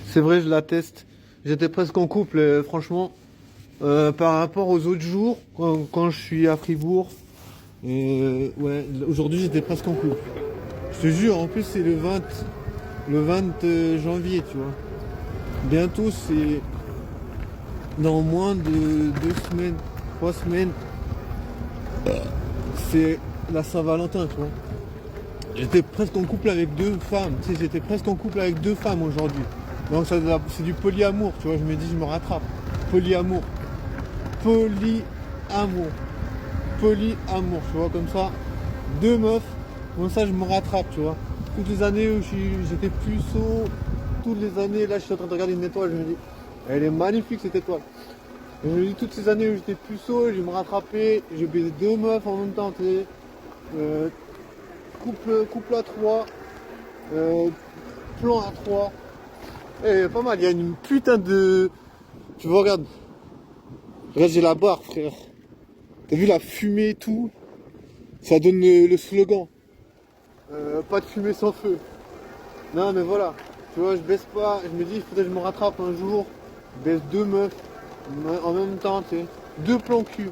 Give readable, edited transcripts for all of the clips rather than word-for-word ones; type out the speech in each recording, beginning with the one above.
C'est vrai, je l'atteste. J'étais presque en couple, franchement. Par rapport aux autres jours, quand je suis à Fribourg, ouais, aujourd'hui j'étais presque en couple. Je te jure, en plus c'est le 20 janvier, tu vois. Bientôt c'est dans moins de 2 semaines, 3 semaines, c'est la Saint-Valentin, tu vois. J'étais presque en couple avec 2 femmes, tu sais, j'étais presque en couple avec 2 femmes aujourd'hui. Donc c'est du polyamour, tu vois, je me dis, je me rattrape. Polyamour. Polyamour. Polyamour, tu vois, comme ça, 2 meufs, comme ça je me rattrape, tu vois. Toutes les années où j'étais puceau, toutes les années, là je suis en train de regarder une étoile, je me dis, elle est magnifique cette étoile. Et je me dis, toutes ces années où j'étais puceau, je vais me rattraper, j'ai baisé 2 meufs en même temps, tu sais. Euh, couple à 3, plan à 3. Et pas mal, il y a une putain de... Tu vois, regarde, j'ai la barre, frère. T'as vu la fumée et tout? Ça donne le slogan. Pas de fumée sans feu. Non mais voilà. Tu vois, je baisse pas. Je me dis, il faudrait que je me rattrape un jour. Je baisse 2 meufs en même temps, tu sais. 2 plans cul. Tu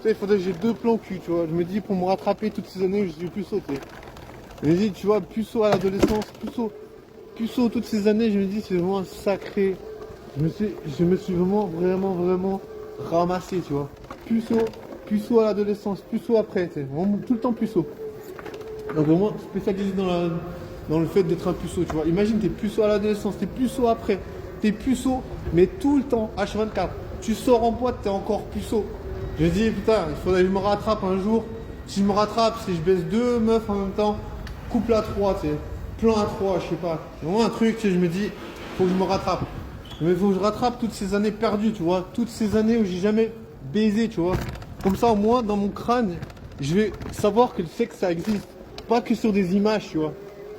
sais, il faudrait que j'ai 2 plans cul, tu vois. Je me dis, pour me rattraper toutes ces années où je suis puceau, tu sais. Je me dis, tu vois, puceau à l'adolescence, puceau toutes ces années, je me dis, c'est vraiment un sacré. Je me suis vraiment ramassé, tu vois. Puceau à l'adolescence, puceau après, tu sais. Vraiment tout le temps puceau. Donc vraiment spécialisé dans le fait d'être un puceau, tu vois. Imagine, t'es puceau à l'adolescence, t'es puceau après, t'es puceau, mais tout le temps, H24. Tu sors en boîte, t'es encore puceau. Je me dis, putain, il faudrait que je me rattrape un jour. Si je me rattrape, si je baisse 2 meufs en même temps, couple à 3, tu sais, plan à 3, je sais pas. C'est vraiment un truc, tu sais, je me dis, faut que je me rattrape. Mais il faut que je rattrape toutes ces années perdues, tu vois. Toutes ces années où j'ai jamais baisé, tu vois. Comme ça, au moins, dans mon crâne, je vais savoir que le sexe, ça existe. Pas que sur des images, tu vois.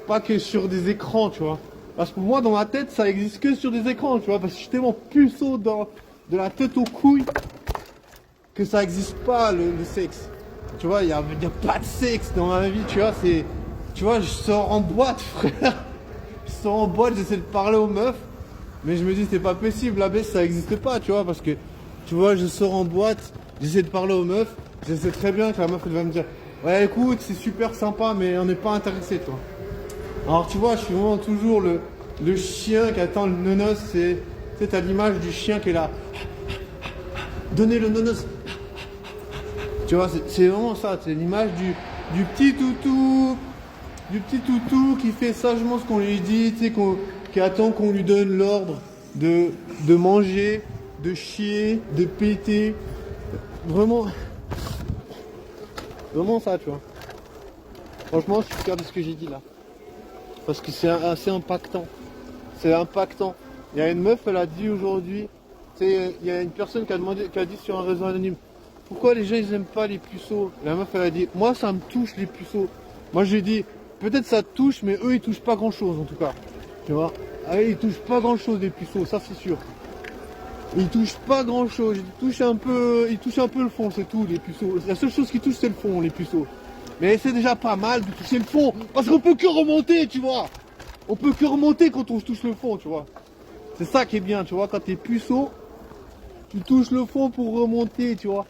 Pas que sur des écrans, tu vois. Parce que moi, dans ma tête, ça existe que sur des écrans, tu vois. Parce que je suis tellement puceau de la tête aux couilles que ça existe pas, le sexe. Tu vois, il y a pas de sexe dans ma vie, tu vois. Tu vois, je sors en boîte, frère. Je sors en boîte, j'essaie de parler aux meufs. Mais je me dis, c'est pas possible, la baisse, ça existe pas, tu vois. Parce que, tu vois, je sors en boîte, j'essaie de parler aux meufs. Je sais très bien que la meuf, elle va me dire, ouais, écoute, c'est super sympa, mais on n'est pas intéressé, toi. Alors, tu vois, je suis vraiment toujours le chien qui attend le nonos. Tu sais, t'as l'image du chien qui est là. Donnez le nonos. Tu vois, c'est vraiment ça. C'est l'image du petit toutou. Du petit toutou qui fait sagement ce qu'on lui dit, tu sais, qui attend qu'on lui donne l'ordre de manger, de chier, de péter. Vraiment, vraiment ça, tu vois. Franchement, je suis fier de ce que j'ai dit là. Parce que c'est assez impactant. C'est impactant. Il y a une meuf, elle a dit aujourd'hui, tu sais, il y a une personne qui a dit sur un réseau anonyme, pourquoi les gens ils aiment pas les puceaux? La meuf, elle a dit, moi ça me touche les puceaux. Moi j'ai dit, peut-être ça te touche, mais eux ils touchent pas grand chose en tout cas. Tu vois? Ah, ils touchent pas grand chose les puceaux, ça c'est sûr. Ils touchent pas grand chose, ils touchent un peu le fond, c'est tout les puceaux. La seule chose qui touche c'est le fond, les puceaux. Mais c'est déjà pas mal de toucher le fond, parce qu'on peut que remonter, tu vois. On peut que remonter quand on touche le fond, tu vois. C'est ça qui est bien, tu vois, quand t'es puceau, tu touches le fond pour remonter, tu vois.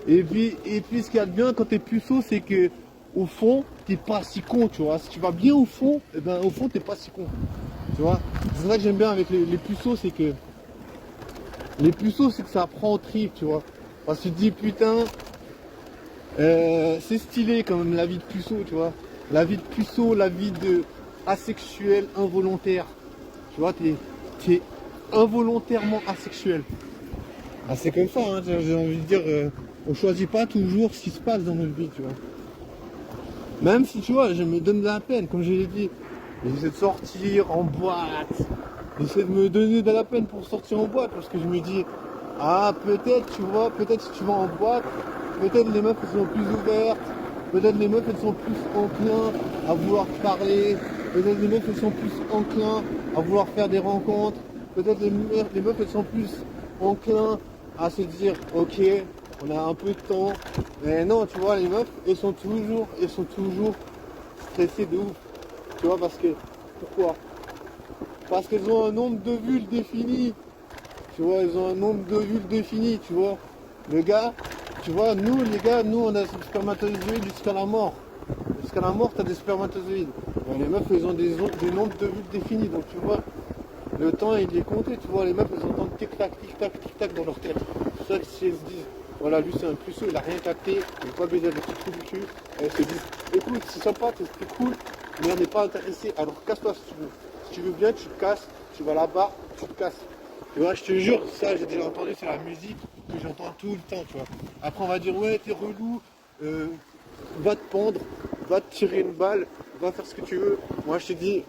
Et puis ce qu'il y a de bien quand t'es puceau, c'est que au fond, t'es pas si con, tu vois. Si tu vas bien au fond, eh ben au fond t'es pas si con. Tu vois. C'est ça que j'aime bien avec les puceaux, c'est que ça prend au trip, tu vois. Parce que tu te dis putain, c'est stylé quand même la vie de puceau, tu vois. La vie de puceau, la vie de asexuel involontaire. Tu vois, t'es involontairement asexuel. Ah, c'est comme ça, hein, j'ai envie de dire, on choisit pas toujours ce qui se passe dans notre vie, tu vois. Même si, tu vois, je me donne de la peine, comme je l'ai dit. J'essaie de sortir en boîte. J'essaie de me donner de la peine pour sortir en boîte, parce que je me dis, ah, peut-être, tu vois, peut-être si tu vas en boîte, peut-être les meufs, elles sont plus ouvertes, peut-être les meufs, elles sont plus enclins à vouloir parler, peut-être les meufs, elles sont plus enclins à vouloir faire des rencontres, peut-être les meufs, elles sont plus enclins à se dire, ok, on a un peu de temps. Mais non, tu vois, les meufs, elles sont toujours stressées de ouf. Tu vois, parce que, pourquoi? Parce qu'elles ont un nombre de vues défini. Tu vois, elles ont un nombre de vues défini, tu vois. Le gars, tu vois, nous les gars, nous on a des spermatozoïdes jusqu'à la mort. Jusqu'à la mort, t'as des spermatozoïdes. Bon, les meufs, elles ont des nombres de vues définis, donc tu vois, le temps il est compté, tu vois, les meufs, elles entendent tic-tac, tic-tac, tic-tac dans leur tête. C'est ça que si elles se disent, voilà, lui c'est un puceau, il a rien capté, il n'est pas baisé avec le petit trou du cul, elles se disent, écoute, c'est sympa, c'est cool, mais on n'est pas intéressé, alors casse-toi si tu veux. Si tu veux bien, tu te casses, tu vas là-bas, tu te casses. Tu vois, je te jure, ça j'ai déjà entendu, c'est la musique que j'entends tout le temps, tu vois. Après on va dire, ouais, t'es relou, va te pendre, va te tirer une balle, va faire ce que tu veux. Moi je te dis,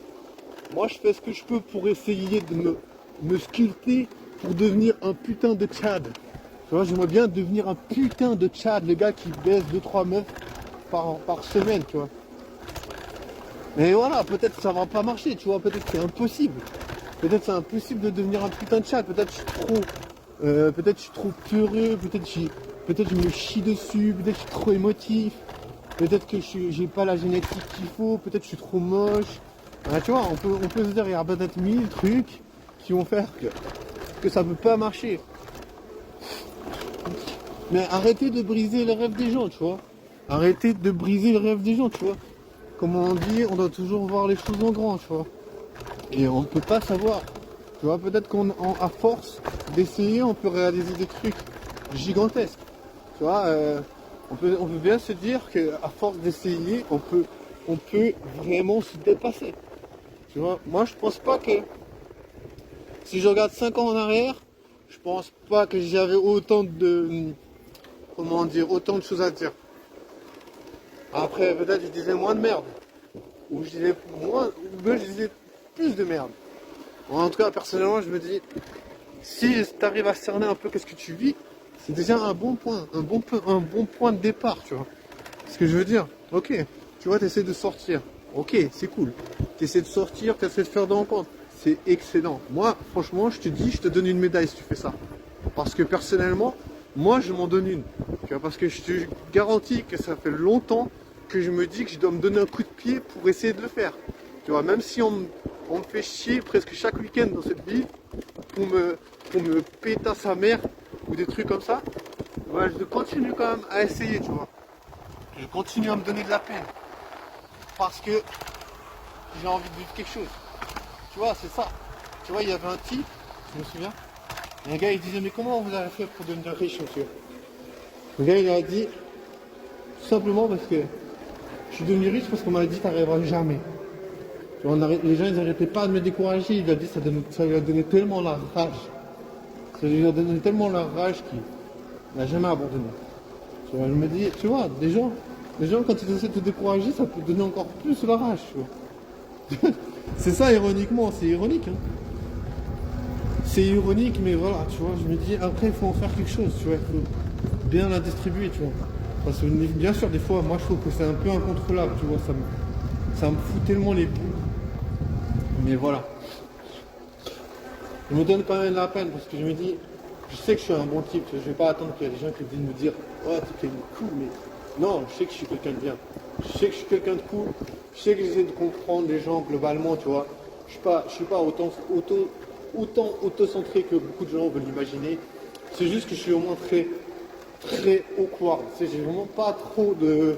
moi je fais ce que je peux pour essayer de me sculpter pour devenir un putain de Tchad. Tu vois, j'aimerais bien devenir un putain de Tchad, le gars qui baisse 2-3 meufs par semaine, tu vois. Mais voilà, peut-être que ça va pas marcher, tu vois, peut-être que c'est impossible. Peut-être que c'est impossible de devenir un putain de Tchad, peut-être que je suis trop. Peut-être je suis trop peureux, peut-être je me chie dessus, peut-être je suis trop émotif, peut-être que j'ai pas la génétique qu'il faut, peut-être je suis trop moche. Tu vois, on peut se dire, il y a peut-être 1000 trucs qui vont faire que ça peut pas marcher. Mais arrêtez de briser le rêve des gens, tu vois. Arrêtez de briser le rêve des gens, tu vois. Comme on dit, on doit toujours voir les choses en grand, tu vois. Et on ne peut pas savoir. Tu vois, peut-être qu'à force d'essayer, on peut réaliser des trucs gigantesques. Tu vois, on peut bien se dire qu'à force d'essayer, on peut vraiment se dépasser. Tu vois, moi je pense pas que, si je regarde 5 ans en arrière, je pense pas que j'avais autant de, comment dire, autant de choses à dire. Après, peut-être je disais moins de merde. Ou je disais plus de merde. Bon, en tout cas, personnellement, je me dis, si tu arrives à cerner un peu qu'est-ce que tu vis, c'est déjà un bon point, un bon point de départ, tu vois. Ce que je veux dire, ok, tu vois, tu essaies de sortir, ok, c'est cool. Tu essaies de sortir, tu essaies de faire des rencontres, c'est excellent. Moi, franchement, je te dis, je te donne une médaille si tu fais ça. Parce que personnellement, moi, je m'en donne une. Tu vois, parce que je te garantis que ça fait longtemps que je me dis que je dois me donner un coup de pied pour essayer de le faire. Tu vois, même si on me fait chier presque chaque week-end dans cette vie pour me péter à sa mère ou des trucs comme ça, ouais, je continue quand même à essayer, tu vois. Je continue à me donner de la peine parce que j'ai envie de vivre quelque chose. Tu vois, c'est ça. Tu vois, il y avait un type, je me souviens, un gars il disait, mais comment vous avez fait pour devenir riche, monsieur? Le gars il a dit, tout simplement parce que je suis devenu riche parce qu'on m'a dit, t'arriveras jamais. Tu vois, les gens ils n'arrêtaient pas de me décourager, il a dit, ça lui a donné tellement la rage. Ça lui a donné tellement la rage qu'il n'a jamais abandonné. Tu vois, je me dis, tu vois, des gens quand ils essaient de te décourager, ça peut donner encore plus la rage, tu vois. C'est ça, ironiquement, c'est ironique, hein. C'est ironique, mais voilà, tu vois, je me dis, après, il faut en faire quelque chose, tu vois, il faut bien la distribuer, tu vois. Parce que, bien sûr, des fois, moi, je trouve que c'est un peu incontrôlable, tu vois, ça me fout tellement les boules. Mais voilà. Je me donne quand même la peine, parce que je me dis, je sais que je suis un bon type, je vais pas attendre qu'il y ait des gens qui viennent me dire, oh, t'es cool, mais non, je sais que je suis quelqu'un de bien. Je sais que je suis quelqu'un de cool, je sais que j'essaie de comprendre les gens globalement, tu vois. Je suis pas autant auto-centré que beaucoup de gens veulent l'imaginer. C'est juste que je suis au moins très, très awkward. Tu sais, j'ai vraiment pas trop de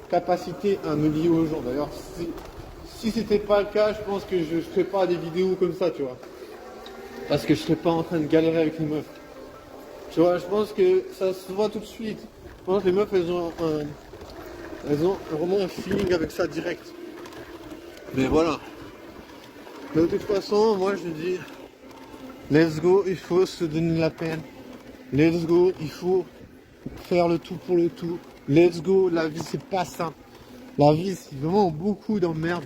capacité à me lier aux gens. D'ailleurs, si c'était pas le cas, je pense que je ferais pas des vidéos comme ça, tu vois. Parce que je serais pas en train de galérer avec une meuf. Tu vois, je pense que ça se voit tout de suite. Je pense que les meufs, elles ont vraiment un feeling avec ça direct. Mais voilà. De toute façon, moi je dis, let's go, il faut se donner la peine. Let's go, il faut faire le tout pour le tout. Let's go, la vie c'est pas simple. La vie c'est vraiment beaucoup d'emmerde.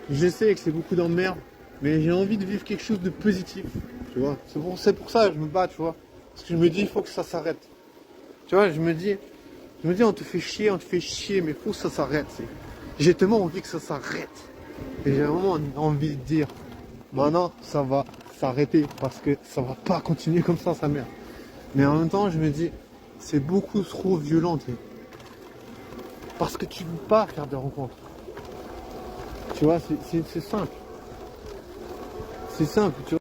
Je sais que c'est beaucoup d'emmerde, mais j'ai envie de vivre quelque chose de positif. Tu vois, c'est pour ça que je me bats, tu vois. Parce que je me dis, il faut que ça s'arrête. Tu vois, je me dis, on te fait chier, mais il faut que ça s'arrête. J'ai tellement envie que ça s'arrête. Et j'ai vraiment envie de dire, maintenant, ça va s'arrêter parce que ça va pas continuer comme ça, sa mère. Mais en même temps, je me dis, c'est beaucoup trop violent, tu sais. Parce que tu ne peux pas faire des rencontres. Tu vois, c'est simple. C'est simple, tu vois.